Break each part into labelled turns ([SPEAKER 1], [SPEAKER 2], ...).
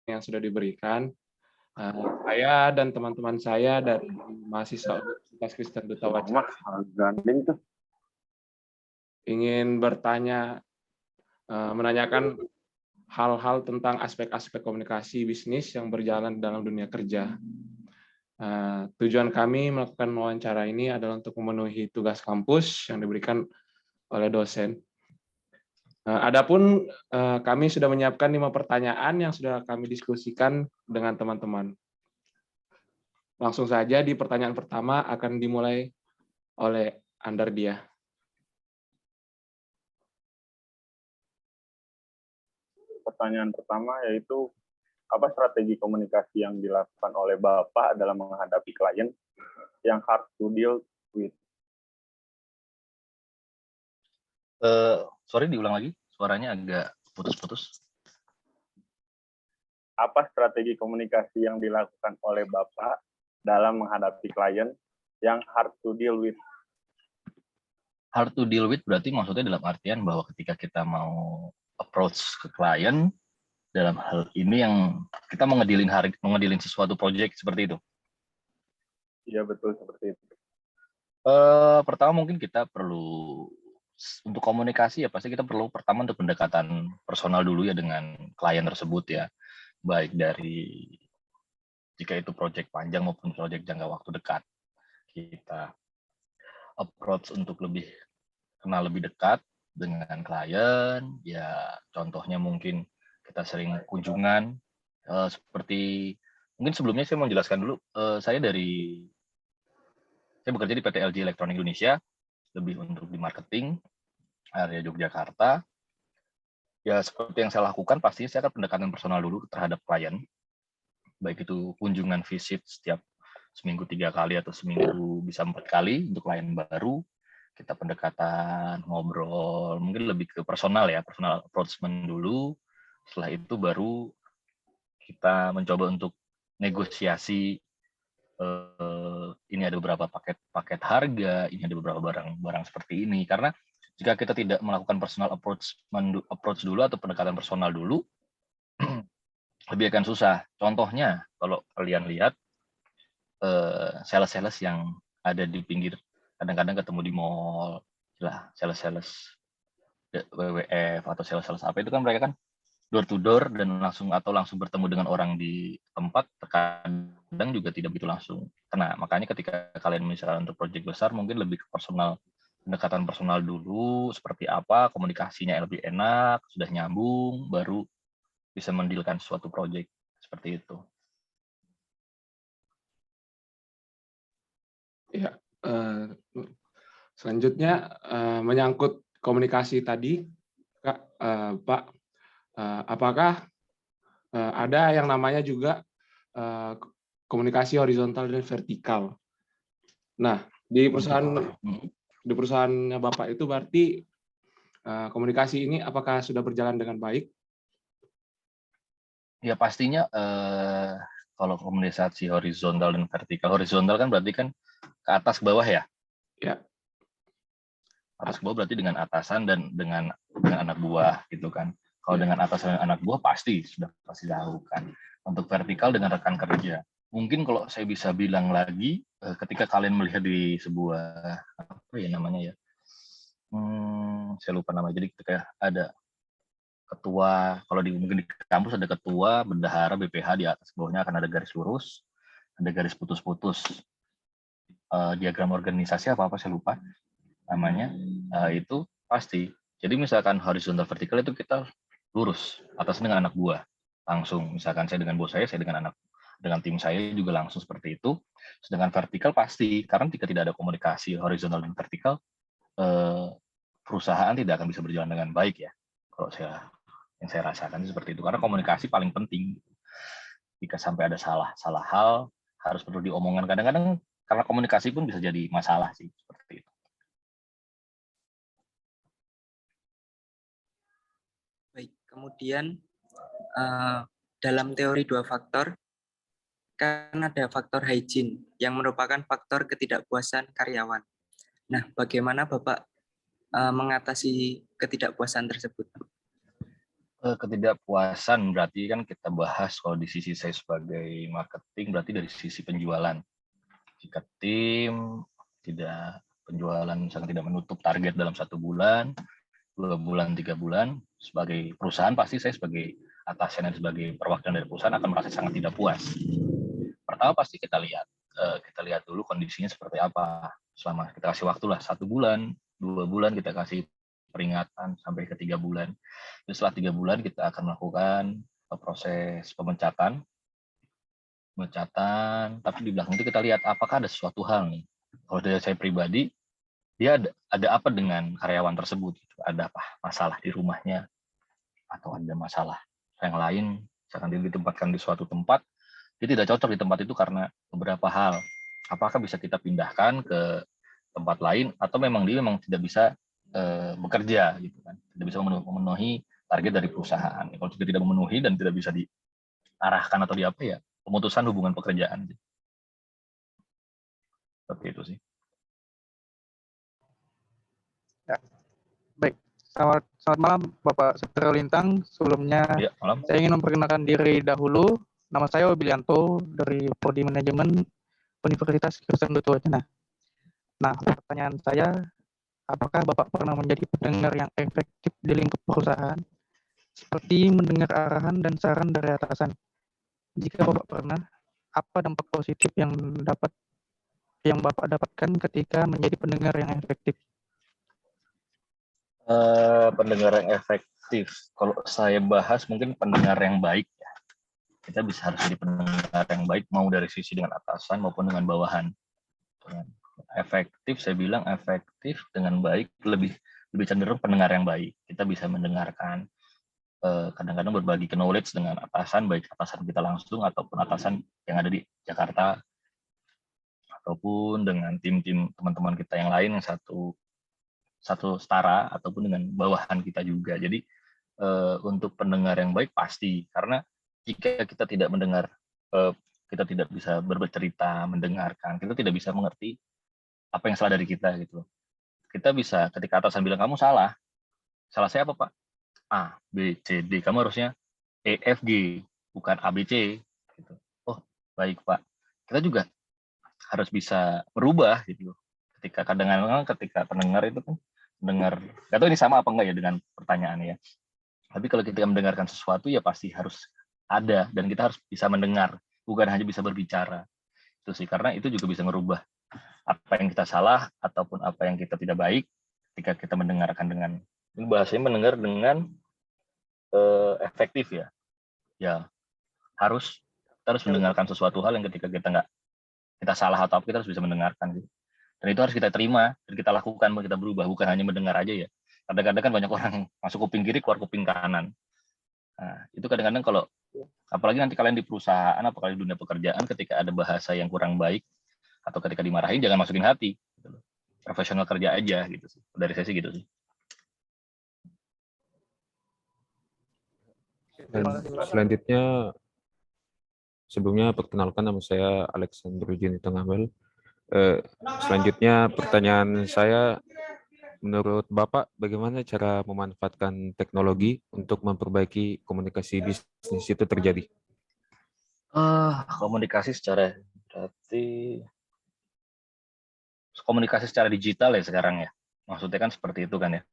[SPEAKER 1] yang sudah diberikan. Saya dan teman-teman saya dari mahasiswa Universitas Kristen Duta Wacana ingin bertanya, menanyakan hal-hal tentang aspek-aspek komunikasi bisnis yang berjalan dalam dunia kerja. Tujuan kami melakukan wawancara ini adalah untuk memenuhi tugas kampus yang diberikan oleh dosen. Adapun kami sudah menyiapkan 5 pertanyaan yang sudah kami diskusikan dengan teman-teman. Langsung saja di pertanyaan pertama akan dimulai oleh Andardia.
[SPEAKER 2] Pertanyaan pertama yaitu, apa strategi komunikasi yang dilakukan oleh Bapak dalam menghadapi klien yang hard to deal with?
[SPEAKER 3] Sorry, diulang lagi. Suaranya agak putus-putus.
[SPEAKER 2] Apa strategi komunikasi yang dilakukan oleh Bapak dalam menghadapi klien yang hard to deal with?
[SPEAKER 3] Hard to deal with berarti maksudnya dalam artian bahwa ketika kita mau approach ke klien, dalam hal ini yang kita mau ngedilin sesuatu project seperti itu.
[SPEAKER 2] Iya, betul seperti itu.
[SPEAKER 3] Pertama mungkin kita perlu untuk komunikasi ya pasti kita perlu pertama untuk pendekatan personal dulu ya dengan klien tersebut ya, baik dari jika itu project panjang maupun project jangka waktu dekat. Kita approach untuk lebih kenal lebih dekat dengan klien, ya contohnya mungkin kita sering kunjungan, seperti mungkin sebelumnya saya mau jelaskan dulu, saya bekerja di PT LG Electronics Indonesia, lebih untuk di marketing, area Yogyakarta. Ya seperti yang saya lakukan, pastinya saya akan pendekatan personal dulu terhadap klien, baik itu kunjungan visit setiap seminggu 3 kali atau seminggu bisa 4 kali untuk klien baru. Kita pendekatan, ngobrol, mungkin lebih ke personal ya, personal approachment dulu. Setelah itu baru kita mencoba untuk negosiasi, ini ada beberapa paket harga, ini ada beberapa barang seperti ini. Karena jika kita tidak melakukan personal approach dulu atau pendekatan personal dulu, lebih akan susah. Contohnya, kalau kalian lihat sales-sales yang ada di pinggir, kadang-kadang ketemu di mall, lah sales-sales WWF atau sales-sales apa itu kan mereka kan door to door dan langsung bertemu dengan orang di tempat, terkadang juga tidak begitu langsung kena. Makanya ketika kalian misalnya untuk project besar mungkin lebih ke personal, pendekatan personal dulu, seperti apa komunikasinya lebih enak, sudah nyambung, baru bisa mendilkan suatu project seperti itu.
[SPEAKER 1] Ya, selanjutnya menyangkut komunikasi tadi, Kak, Pak, apakah ada yang namanya juga komunikasi horizontal dan vertikal? Nah, di perusahaannya Bapak itu berarti komunikasi ini apakah sudah berjalan dengan baik?
[SPEAKER 3] Ya pastinya kalau komunikasi horizontal dan horizontal kan berarti kan ke atas ke bawah ya?
[SPEAKER 1] Ya.
[SPEAKER 3] Atas ke bawah berarti dengan atasan dan dengan anak buah gitu kan. Kalau dengan atasan dan anak buah sudah pasti lakukan. Untuk vertikal dengan rekan kerja. Mungkin kalau saya bisa bilang lagi, ketika kalian melihat di sebuah apa ya namanya ya? Saya lupa namanya. Jadi ketika ada ketua, kalau mungkin di kampus ada ketua, bendahara, BPH, di atas bawahnya akan ada garis lurus, ada garis putus-putus. Diagram organisasi apa saya lupa namanya, itu pasti. Jadi misalkan horizontal vertikal itu kita lurus atas dengan anak buah langsung. Misalkan saya dengan bos saya dengan tim saya juga langsung seperti itu. Sedangkan vertikal pasti, karena jika tidak ada komunikasi horizontal dan vertikal, perusahaan tidak akan bisa berjalan dengan baik ya. Kalau yang saya rasakan seperti itu, karena komunikasi paling penting. Jika sampai ada salah hal, harus perlu diomongkan. Kadang-kadang karena komunikasi pun bisa jadi masalah sih seperti itu.
[SPEAKER 4] Baik, kemudian dalam teori 2 faktor kan ada faktor hygiene yang merupakan faktor ketidakpuasan karyawan. Nah, bagaimana Bapak mengatasi ketidakpuasan tersebut?
[SPEAKER 3] Ketidakpuasan berarti kan kita bahas kalau di sisi saya sebagai marketing berarti dari sisi penjualan. Jika tim penjualan misalkan tidak menutup target dalam 1 bulan, 2 bulan, 3 bulan, sebagai perusahaan pasti saya sebagai atasan dan sebagai perwakilan dari perusahaan akan merasa sangat tidak puas. Pertama pasti kita lihat dulu kondisinya seperti apa. Selama kita kasih waktu lah 1 bulan, 2 bulan kita kasih peringatan sampai ke 3 bulan. Jadi setelah 3 bulan kita akan melakukan proses pemecatan, tapi di belakang itu kita lihat apakah ada sesuatu hal nih. Kalau dari saya pribadi, dia ada apa dengan karyawan tersebut? Ada apa masalah di rumahnya atau ada masalah yang lain? Misalkan dia ditempatkan di suatu tempat, dia tidak cocok di tempat itu karena beberapa hal. Apakah bisa kita pindahkan ke tempat lain atau memang dia tidak bisa bekerja gitu kan, tidak bisa memenuhi target dari perusahaan. Kalau tidak memenuhi dan tidak bisa diarahkan atau diapa ya pemutusan hubungan pekerjaan. Seperti itu sih.
[SPEAKER 5] Ya. Baik, selamat malam Bapak Setrio Lintang. Sebelumnya
[SPEAKER 3] ya, malam.
[SPEAKER 5] Saya ingin memperkenalkan diri dahulu. Nama saya Obilianto dari Prodi Manajemen Universitas Kristen Dutuwacana. Nah, pertanyaan saya, apakah Bapak pernah menjadi pendengar yang efektif di lingkup perusahaan, seperti mendengar arahan dan saran dari atasan? Jika Bapak pernah, apa dampak positif yang Bapak dapatkan ketika menjadi pendengar yang efektif?
[SPEAKER 3] Pendengar yang efektif, kalau saya bahas mungkin pendengar yang baik ya. Kita harus jadi pendengar yang baik, mau dari sisi dengan atasan maupun dengan bawahan. Efektif, saya bilang efektif dengan baik, lebih cenderung pendengar yang baik. Kita bisa mendengarkan, kadang-kadang berbagi knowledge dengan atasan, baik atasan kita langsung ataupun atasan yang ada di Jakarta, ataupun dengan tim-tim teman-teman kita yang lain yang satu setara, ataupun dengan bawahan kita juga. Jadi untuk pendengar yang baik pasti, karena jika kita tidak mendengar, kita tidak bisa bercerita, mendengarkan, kita tidak bisa mengerti apa yang salah dari kita gitu. Kita bisa ketika atasan bilang kamu salah saya apa Pak? A, B, C, D. Kamu harusnya E, F, G, bukan A, B, C. Gitu. Oh baik Pak. Kita juga harus bisa berubah gitu. Ketika kadang-kadang ketika pendengar itu kan mendengar, nggak tahu ini sama apa enggak ya dengan pertanyaannya. Tapi kalau kita mendengarkan sesuatu ya pasti harus ada dan kita harus bisa mendengar, bukan hanya bisa berbicara. Itu sih, karena itu juga bisa merubah apa yang kita salah ataupun apa yang kita tidak baik ketika kita mendengarkan dengan, ini bahasanya mendengar dengan efektif ya. Ya harus mendengarkan sesuatu hal yang ketika kita salah atau apa, kita harus bisa mendengarkan gitu. Dan itu harus kita terima dan kita lakukan, kita berubah, bukan hanya mendengar aja ya. Kadang-kadang kan banyak orang masuk kuping kiri keluar kuping kanan. Nah, itu kadang-kadang kalau apalagi nanti kalian di perusahaan, apalagi di dunia pekerjaan, ketika ada bahasa yang kurang baik atau ketika dimarahin, jangan masukin hati. Profesional kerja aja gitu sih. Dari saya sih gitu sih.
[SPEAKER 6] Dan selanjutnya, sebelumnya perkenalkan nama saya Alexander Juni Tengahbel. Selanjutnya pertanyaan saya, menurut Bapak bagaimana cara memanfaatkan teknologi untuk memperbaiki komunikasi bisnis itu terjadi?
[SPEAKER 3] Komunikasi secara digital ya sekarang ya. Maksudnya kan seperti itu kan ya.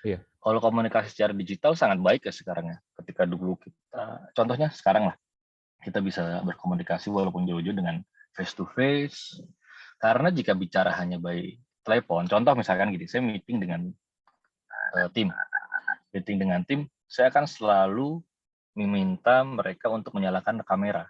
[SPEAKER 6] Iya.
[SPEAKER 3] Kalau komunikasi secara digital sangat baik ya sekarang ya. Ketika dulu contohnya sekarang lah, kita bisa berkomunikasi walaupun jauh-jauh dengan face to face. Karena jika bicara hanya by telepon, contoh misalkan gini, saya meeting dengan tim, saya akan selalu meminta mereka untuk menyalakan kamera.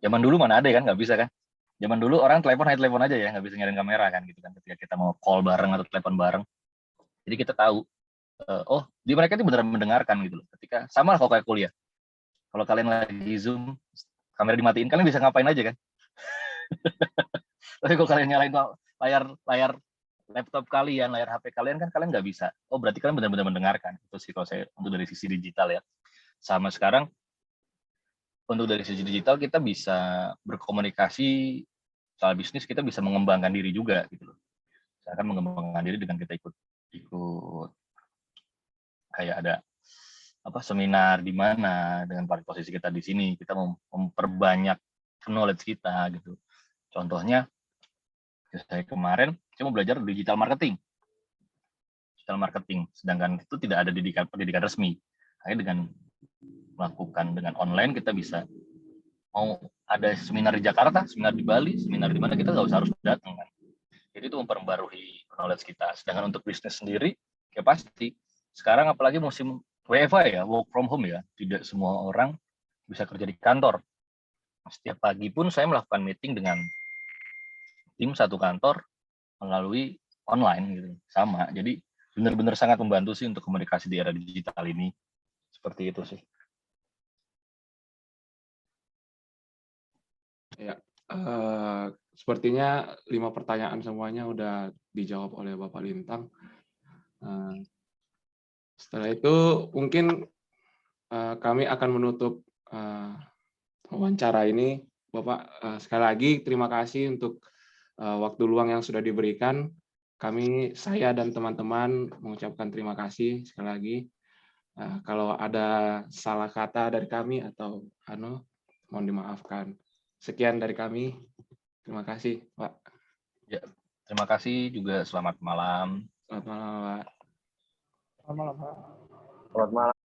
[SPEAKER 3] Zaman dulu mana ada kan, nggak bisa kan? Zaman dulu orang hanya telepon aja ya, nggak bisa nyalain kamera kan gitu kan. Ketika kita mau call bareng atau telepon bareng, jadi kita tahu, di mereka itu beneran mendengarkan gitu loh. Ketika sama lah kalau kayak kuliah, kalau kalian lagi Zoom, kamera dimatiin, kalian bisa ngapain aja kan? Tapi kalau kalian nyalain layar laptop kalian, layar HP kalian kan kalian nggak bisa. Oh berarti kalian benar-benar mendengarkan. Itu sih kalau saya untuk dari sisi digital ya. Sama sekarang untuk dari sisi digital kita bisa berkomunikasi soal bisnis, kita bisa mengembangkan diri juga gitu loh. Saya akan mengembangkan diri dengan kita ikut kayak ada seminar di mana dengan posisi kita di sini, kita memperbanyak knowledge kita gitu. Contohnya saya kemarin saya mau belajar digital marketing, sedangkan itu tidak ada pendidikan resmi. Hanya dengan melakukan dengan online kita bisa, mau ada seminar di Jakarta, seminar di Bali, seminar di mana, kita nggak usah harus datang kan. Jadi itu memperbarui knowledge kita. Sedangkan untuk bisnis sendiri, ya pasti sekarang apalagi musim WFH ya, work from home ya, tidak semua orang bisa kerja di kantor. Setiap pagi pun saya melakukan meeting dengan tim satu kantor melalui online gitu, sama. Jadi benar-benar sangat membantu sih untuk komunikasi di era digital ini. Seperti itu sih.
[SPEAKER 1] Ya, sepertinya 5 pertanyaan semuanya udah dijawab oleh Bapak Lintang. Setelah itu mungkin kami akan menutup wawancara ini. Bapak, sekali lagi terima kasih untuk waktu luang yang sudah diberikan. Saya dan teman-teman mengucapkan terima kasih sekali lagi. Kalau ada salah kata dari kami atau mohon dimaafkan. Sekian dari kami. Terima kasih, Pak.
[SPEAKER 3] Ya, terima kasih juga. Selamat malam.
[SPEAKER 1] Selamat malam, Pak.
[SPEAKER 5] Selamat malam, Pak.
[SPEAKER 2] Selamat malam.